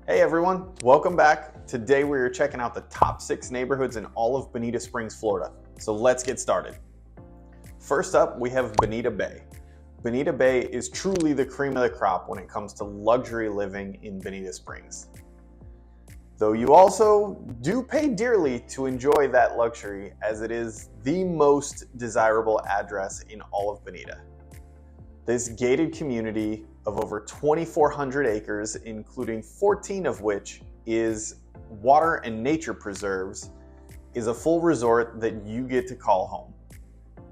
Hey everyone, welcome back. Today we are checking out the top 6 neighborhoods in all of Bonita Springs, Florida. So let's get started. First up, we have Bonita Bay. Bonita Bay is truly the cream of the crop when it comes to luxury living in Bonita Springs. Though you also do pay dearly to enjoy that luxury, as it is the most desirable address in all of Bonita. This gated community of over 2,400 acres, including 14 of which is water and nature preserves, is a full resort that you get to call home.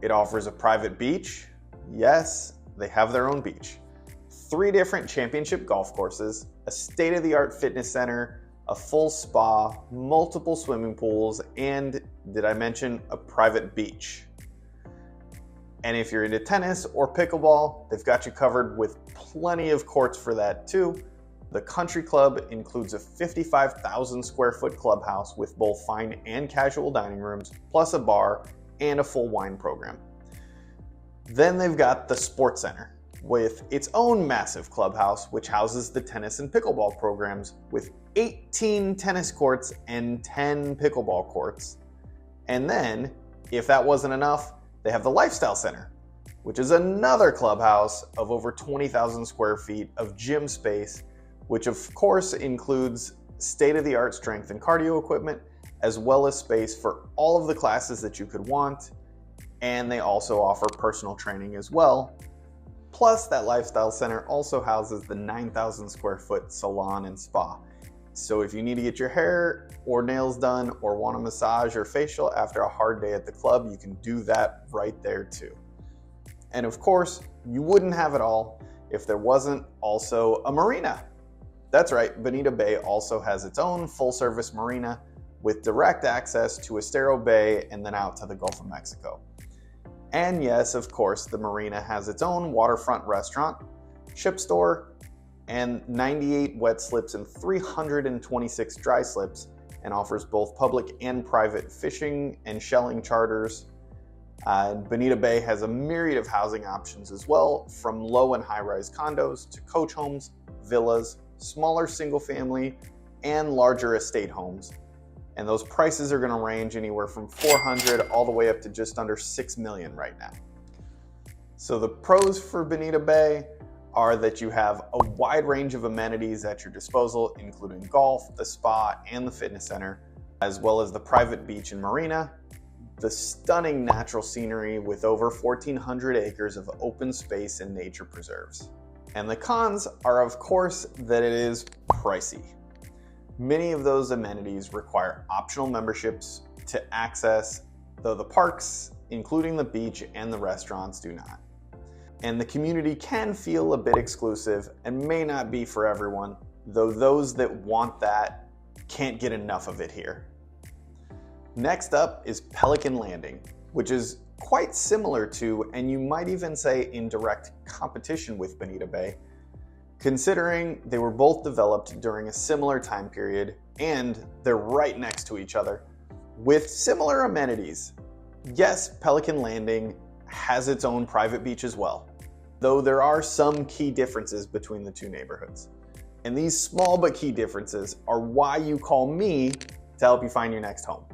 It offers a private beach. Yes, they have their own beach. 3 different championship golf courses, a state-of-the-art fitness center, a full spa, multiple swimming pools, and, did I mention, a private beach. And if you're into tennis or pickleball, they've got you covered with plenty of courts for that too. The country club includes a 55,000 square foot clubhouse with both fine and casual dining rooms, plus a bar and a full wine program. Then they've got the sports center with its own massive clubhouse, which houses the tennis and pickleball programs with 18 tennis courts and 10 pickleball courts. And then, if that wasn't enough, they have the Lifestyle Center, which is another clubhouse of over 20,000 square feet of gym space, which of course includes state-of-the-art strength and cardio equipment, as well as space for all of the classes that you could want. And they also offer personal training as well. Plus, that Lifestyle Center also houses the 9,000 square foot salon and spa. So if you need to get your hair or nails done or want a massage or facial after a hard day at the club, you can do that right there too. And of course, you wouldn't have it all if there wasn't also a marina. That's right, Bonita Bay also has its own full-service marina with direct access to Estero Bay and then out to the Gulf of Mexico. And yes, of course, the marina has its own waterfront restaurant, ship store, and 98 wet slips and 326 dry slips, and offers both public and private fishing and shelling charters. Bonita Bay has a myriad of housing options as well, from low and high-rise condos to coach homes, villas, smaller single-family, and larger estate homes. And those prices are going to range anywhere from $400,000 all the way up to just under $6 million right now. So the pros for Bonita Bay are that you have a wide range of amenities at your disposal, including golf, the spa, and the fitness center, as well as the private beach and marina, the stunning natural scenery with over 1,400 acres of open space and nature preserves. And the cons are, of course, that it is pricey. Many of those amenities require optional memberships to access, though the parks, including the beach and the restaurants, do not. And the community can feel a bit exclusive and may not be for everyone, though those that want that can't get enough of it here. Next up is Pelican Landing, which is quite similar to, and you might even say in direct competition with Bonita Bay, considering they were both developed during a similar time period and they're right next to each other with similar amenities. Yes, Pelican Landing has its own private beach as well, though there are some key differences between the two neighborhoods. And these small but key differences are why you call me to help you find your next home.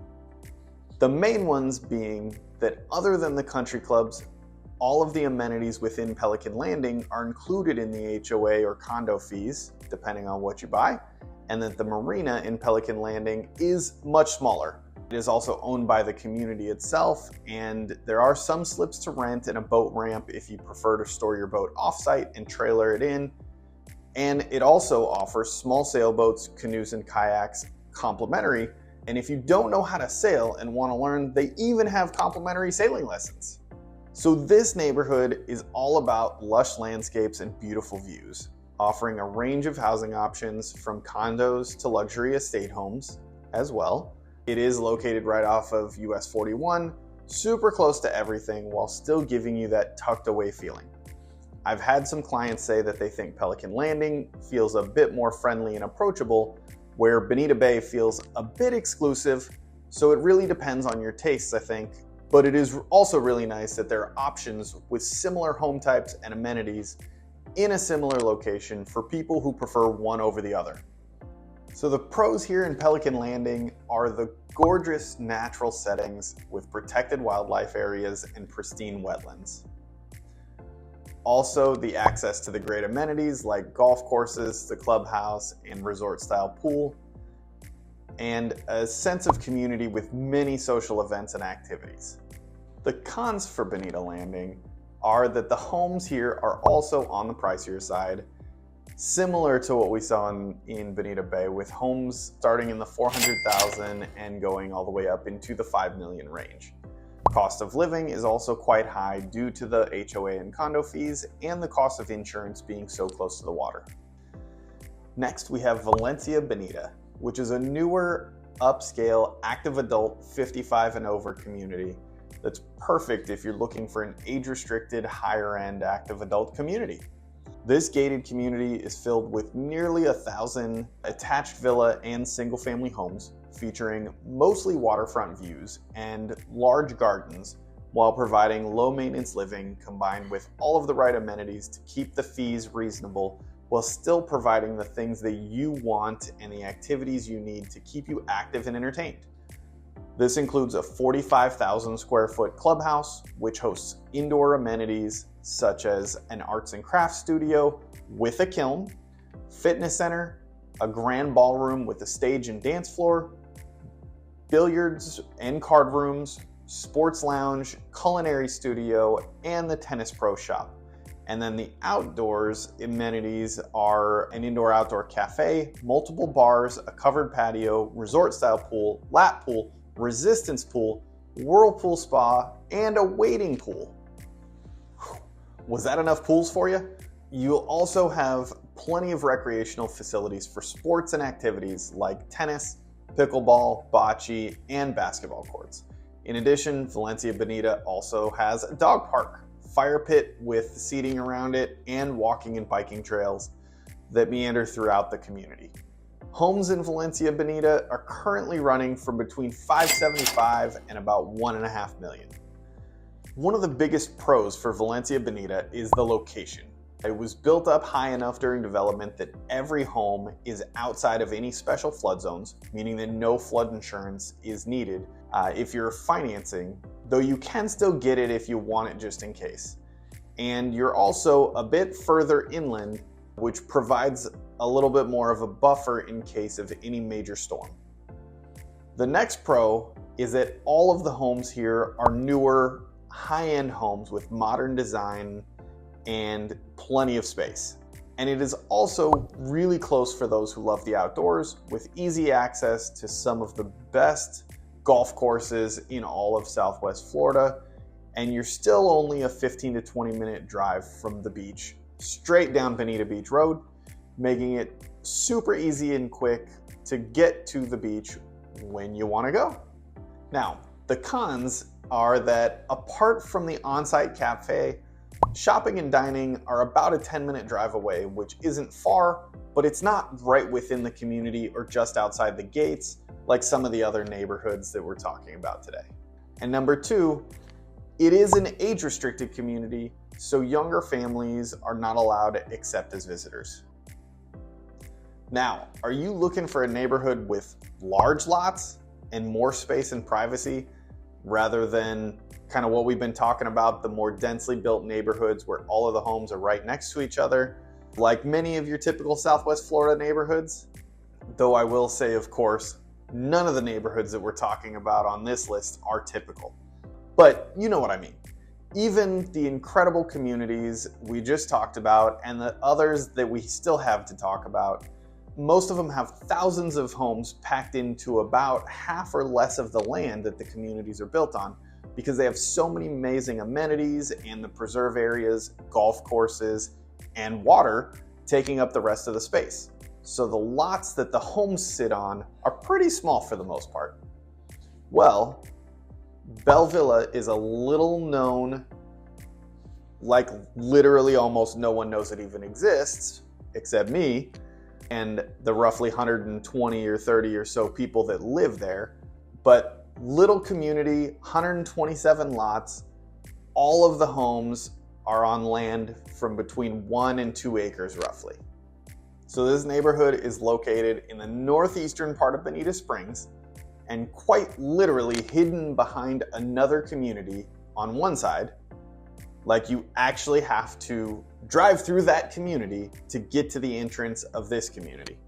The main ones being that other than the country clubs, all of the amenities within Pelican Landing are included in the HOA or condo fees, depending on what you buy, and that the marina in Pelican Landing is much smaller. It is also owned by the community itself, and there are some slips to rent and a boat ramp if you prefer to store your boat offsite and trailer it in. And it also offers small sailboats, canoes, and kayaks complimentary. And if you don't know how to sail and want to learn, they even have complimentary sailing lessons. So this neighborhood is all about lush landscapes and beautiful views, offering a range of housing options from condos to luxury estate homes as well. It is located right off of US 41, super close to everything while still giving you that tucked away feeling. I've had some clients say that they think Pelican Landing feels a bit more friendly and approachable, where Bonita Bay feels a bit exclusive, so it really depends on your tastes, I think. But it is also really nice that there are options with similar home types and amenities in a similar location for people who prefer one over the other. So the pros here in Pelican Landing are the gorgeous natural settings with protected wildlife areas and pristine wetlands. Also, the access to the great amenities like golf courses, the clubhouse, and resort-style pool, and a sense of community with many social events and activities. The cons for Bonita Landing are that the homes here are also on the pricier side, similar to what we saw in Bonita Bay, with homes starting in the $400,000 and going all the way up into the $5 million range. Cost of living is also quite high due to the HOA and condo fees and the cost of insurance being so close to the water. Next, we have 𝑯𝑐𝑰𝒵𝑰𝒻, which is a newer, upscale, active adult 55 and over community that's perfect if you're looking for an age-restricted, higher-end active adult community. This gated community is filled with nearly 1,000 attached villa and single-family homes, featuring mostly waterfront views and large gardens, while providing low-maintenance living combined with all of the right amenities to keep the fees reasonable while still providing the things that you want and the activities you need to keep you active and entertained. This includes a 45,000 square foot clubhouse, which hosts indoor amenities such as an arts and crafts studio with a kiln, fitness center, a grand ballroom with a stage and dance floor, billiards and card rooms, sports lounge, culinary studio, and the tennis pro shop. And then the outdoors amenities are an indoor-outdoor cafe, multiple bars, a covered patio, resort-style pool, lap pool, resistance pool, whirlpool spa, and a wading pool. Was that enough pools for you? You'll also have plenty of recreational facilities for sports and activities like tennis, pickleball, bocce, and basketball courts. In addition, 𝑯𝑐𝑰𝒵𝑰𝒻 also has a dog park, fire pit with seating around it, and walking and biking trails that meander throughout the community. Homes in 𝑯𝑐𝑰𝒵𝒻 are currently running from between $575,000 and about $1.5 million. One of the biggest pros for 𝑯𝑐𝑰𝒵𝒻 is the location. It was built up high enough during development that every home is outside of any special flood zones, meaning that no flood insurance is needed if you're financing, though you can still get it if you want it just in case. And you're also a bit further inland, which provides a little bit more of a buffer in case of any major storm. The next pro is that all of the homes here are newer, high-end homes with modern design and plenty of space. And it is also really close for those who love the outdoors, with easy access to some of the best golf courses in all of Southwest Florida. And you're still only a 15 to 20 minute drive from the beach, straight down Bonita Beach Road, making it super easy and quick to get to the beach when you want to go. Now, the cons are that apart from the on-site cafe, shopping and dining are about a 10-minute drive away, which isn't far, but it's not right within the community or just outside the gates like some of the other neighborhoods that we're talking about today. And number two, it is an age-restricted community, so younger families are not allowed except as visitors. Now, are you looking for a neighborhood with large lots and more space and privacy rather than kind of what we've been talking about, the more densely built neighborhoods where all of the homes are right next to each other, like many of your typical Southwest Florida neighborhoods? Though I will say, of course, none of the neighborhoods that we're talking about on this list are typical. But you know what I mean. Even the incredible communities we just talked about and the others that we still have to talk about, most of them have thousands of homes packed into about half or less of the land that the communities are built on, because they have so many amazing amenities and the preserve areas, golf courses, and water taking up the rest of the space. So the lots that the homes sit on are pretty small for the most part. Well, Belle Villa is a little known, like literally almost no one knows it even exists, except me, and the roughly 120 or 30 or so people that live there. But little community, 127 lots, all of the homes are on land from between 1 and 2 acres roughly. So this neighborhood is located in the northeastern part of Bonita Springs and quite literally hidden behind another community on one side. Like, you actually have to drive through that community to get to the entrance of this community.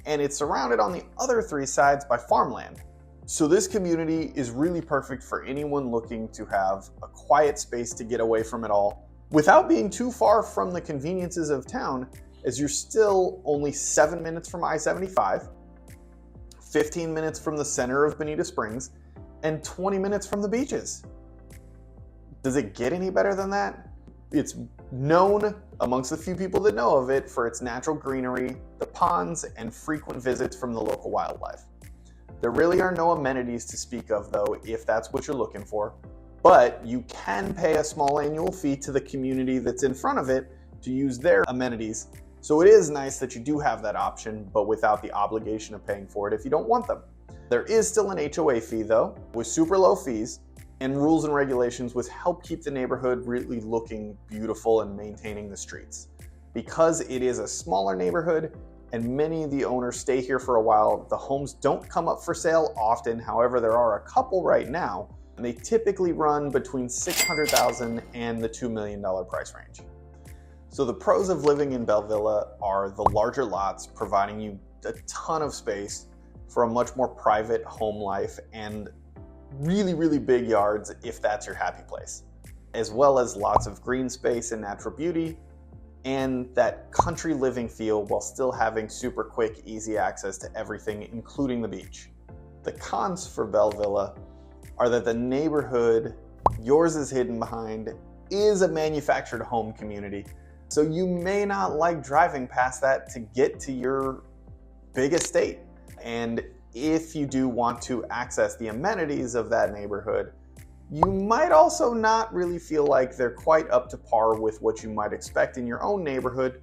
And it's surrounded on the other three sides by farmland. So this community is really perfect for anyone looking to have a quiet space to get away from it all without being too far from the conveniences of town, as you're still only 7 minutes from I-75, 15 minutes from the center of Bonita Springs, and 20 minutes from the beaches. Does it get any better than that? It's known amongst the few people that know of it for its natural greenery, the ponds, and frequent visits from the local wildlife. There really are no amenities to speak of though, if that's what you're looking for, but you can pay a small annual fee to the community that's in front of it to use their amenities. So it is nice that you do have that option, but without the obligation of paying for it if you don't want them. There is still an HOA fee though, with super low fees and rules and regulations which help keep the neighborhood really looking beautiful and maintaining the streets. Because it is a smaller neighborhood and many of the owners stay here for a while, the homes don't come up for sale often. However, there are a couple right now, and they typically run between $600,000 and the $2 million price range. So the pros of living in Bellvilla are the larger lots, providing you a ton of space for a much more private home life and really, really big yards if that's your happy place, as well as lots of green space and natural beauty, and that country living feel while still having super quick, easy access to everything, including the beach. The cons for Bellvilla are that the neighborhood yours is hidden behind is a manufactured home community. So you may not like driving past that to get to your big estate. And if you do want to access the amenities of that neighborhood, you might also not really feel like they're quite up to par with what you might expect in your own neighborhood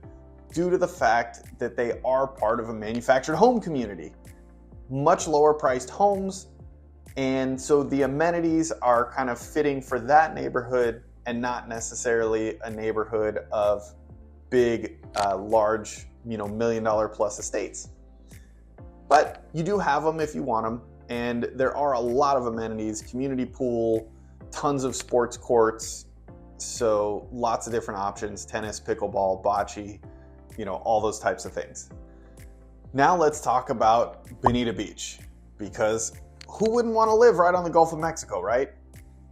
due to the fact that they are part of a manufactured home community. Much lower priced homes, and so the amenities are kind of fitting for that neighborhood and not necessarily a neighborhood of big, large, $1 million plus estates. But you do have them if you want them, and there are a lot of amenities, community pool, tons of sports courts, so lots of different options, tennis, pickleball, bocce, all those types of things. Now let's talk about Bonita Beach, because who wouldn't want to live right on the Gulf of Mexico, right?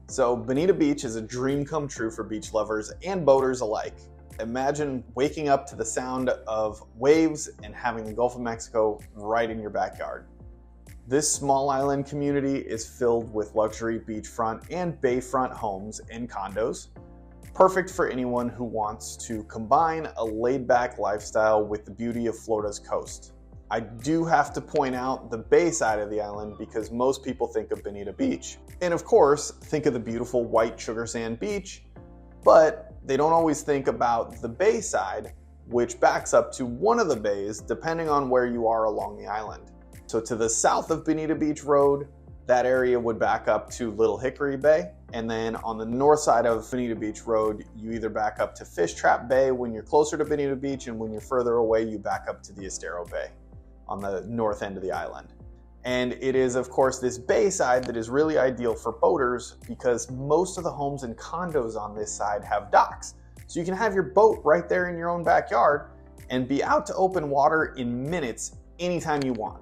So Bonita Beach is a dream come true for beach lovers and boaters alike. Imagine waking up to the sound of waves and having the Gulf of Mexico right in your backyard. This small island community is filled with luxury beachfront and bayfront homes and condos, perfect for anyone who wants to combine a laid-back lifestyle with the beauty of Florida's coast. I do have to point out the bay side of the island because most people think of Bonita Beach, and of course think of the beautiful white sugar sand beach, but they don't always think about the bay side, which backs up to one of the bays depending on where you are along the island. So to the south of Bonita Beach Road, that area would back up to Little Hickory Bay. And then on the north side of Bonita Beach Road, you either back up to Fish Trap Bay when you're closer to Bonita Beach, and when you're further away, you back up to the Estero Bay on the north end of the island. And it is, of course, this bay side that is really ideal for boaters because most of the homes and condos on this side have docks. So you can have your boat right there in your own backyard and be out to open water in minutes anytime you want.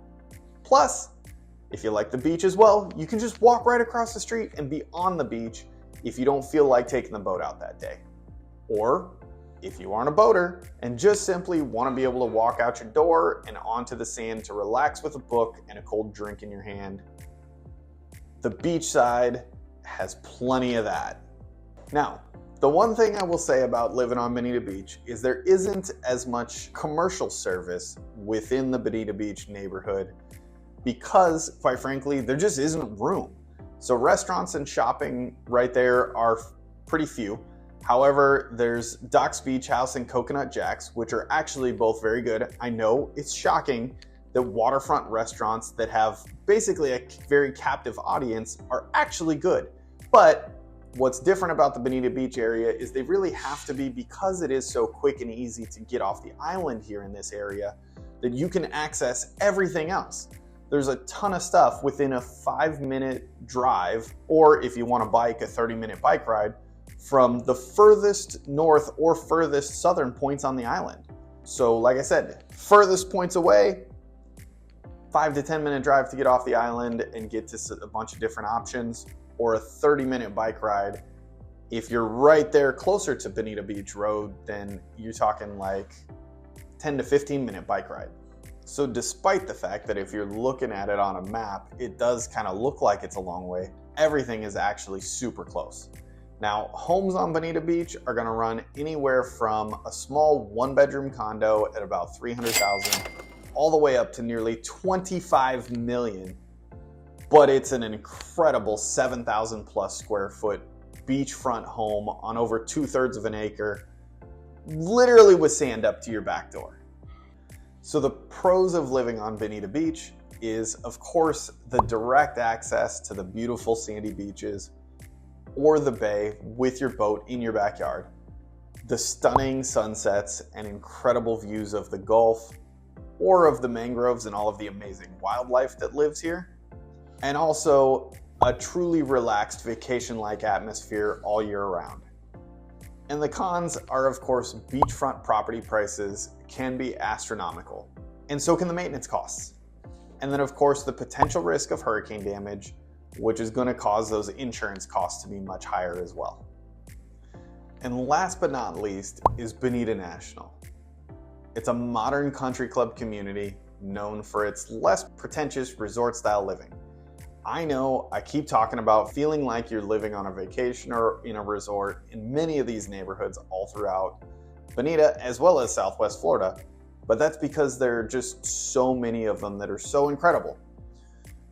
Plus, if you like the beach as well, you can just walk right across the street and be on the beach if you don't feel like taking the boat out that day. Or if you aren't a boater and just simply want to be able to walk out your door and onto the sand to relax with a book and a cold drink in your hand, the beach side has plenty of that. Now, the one thing I will say about living on Bonita Beach is there isn't as much commercial service within the Bonita Beach neighborhood because, quite frankly, there just isn't room. So restaurants and shopping right there are pretty few. However, there's Doc's Beach House and Coconut Jack's, which are actually both very good. I know it's shocking that waterfront restaurants that have basically a very captive audience are actually good. But What's different about the Bonita Beach area is they really have to be, because it is so quick and easy to get off the island here in this area, that you can access everything else. There's a ton of stuff within a 5-minute drive, or if you want to bike, a 30-minute bike ride from the furthest north or furthest southern points on the island. So like I said, furthest points away, 5 to 10-minute drive to get off the island and get to a bunch of different options, or a 30-minute bike ride. If you're right there closer to Bonita Beach Road, then you're talking like 10 to 15-minute bike ride. So despite the fact that if you're looking at it on a map, it does kind of look like it's a long way, everything is actually super close. Now, homes on Bonita Beach are gonna run anywhere from a small 1-bedroom condo at about $300,000 all the way up to nearly $25 million. But it's an incredible 7,000 plus square foot beachfront home on over 2/3 of an acre, literally with sand up to your back door. So the pros of living on Bonita Beach is, of course, the direct access to the beautiful sandy beaches or the bay with your boat in your backyard, the stunning sunsets and incredible views of the Gulf or of the mangroves and all of the amazing wildlife that lives here, and also a truly relaxed vacation-like atmosphere all year round. And the cons are, of course, beachfront property prices can be astronomical, and so can the maintenance costs. And then, of course, the potential risk of hurricane damage, which is going to cause those insurance costs to be much higher as well. And last but not least is Bonita National. It's a modern country club community known for its less pretentious resort-style living. I know I keep talking about feeling like you're living on a vacation or in a resort in many of these neighborhoods all throughout Bonita as well as Southwest Florida, but that's because there are just so many of them that are so incredible.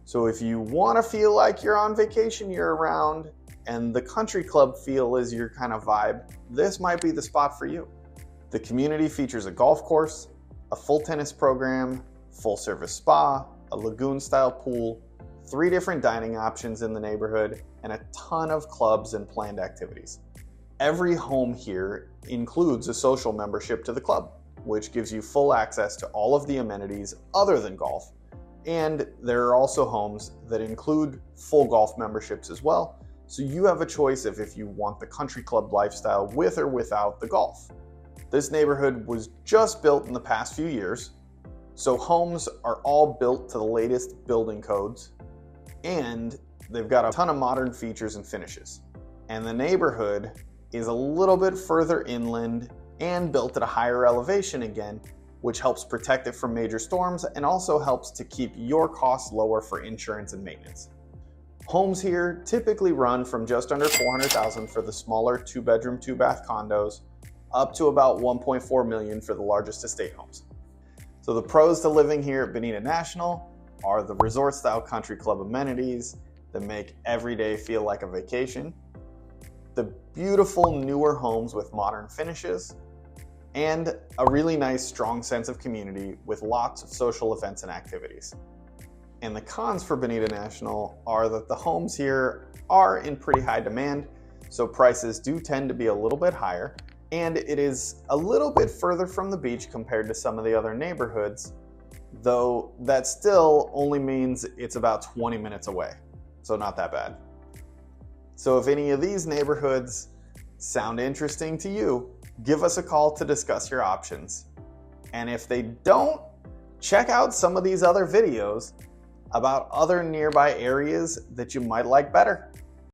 So if you want to feel like you're on vacation year-round and the country club feel is your kind of vibe, this might be the spot for you. The community features a golf course, a full tennis program, full-service spa, a lagoon-style pool, 3 different dining options in the neighborhood, and a ton of clubs and planned activities. Every home here includes a social membership to the club, which gives you full access to all of the amenities other than golf. And there are also homes that include full golf memberships as well, so you have a choice of if you want the country club lifestyle with or without the golf. This neighborhood was just built in the past few years, so homes are all built to the latest building codes, and they've got a ton of modern features and finishes. And the neighborhood is a little bit further inland and built at a higher elevation again, which helps protect it from major storms and also helps to keep your costs lower for insurance and maintenance. Homes here typically run from just under $400,000 for the smaller 2-bedroom, 2-bath condos, up to about $1.4 million for the largest estate homes. So the pros to living here at Bonita National are the resort-style country club amenities that make every day feel like a vacation, the beautiful newer homes with modern finishes, and a really nice, strong sense of community with lots of social events and activities. And the cons for Bonita National are that the homes here are in pretty high demand, so prices do tend to be a little bit higher, and it is a little bit further from the beach compared to some of the other neighborhoods, though that still only means it's about 20 minutes away, so not that bad. So if any of these neighborhoods sound interesting to you, give us a call to discuss your options. And if they don't, check out some of these other videos about other nearby areas that you might like better.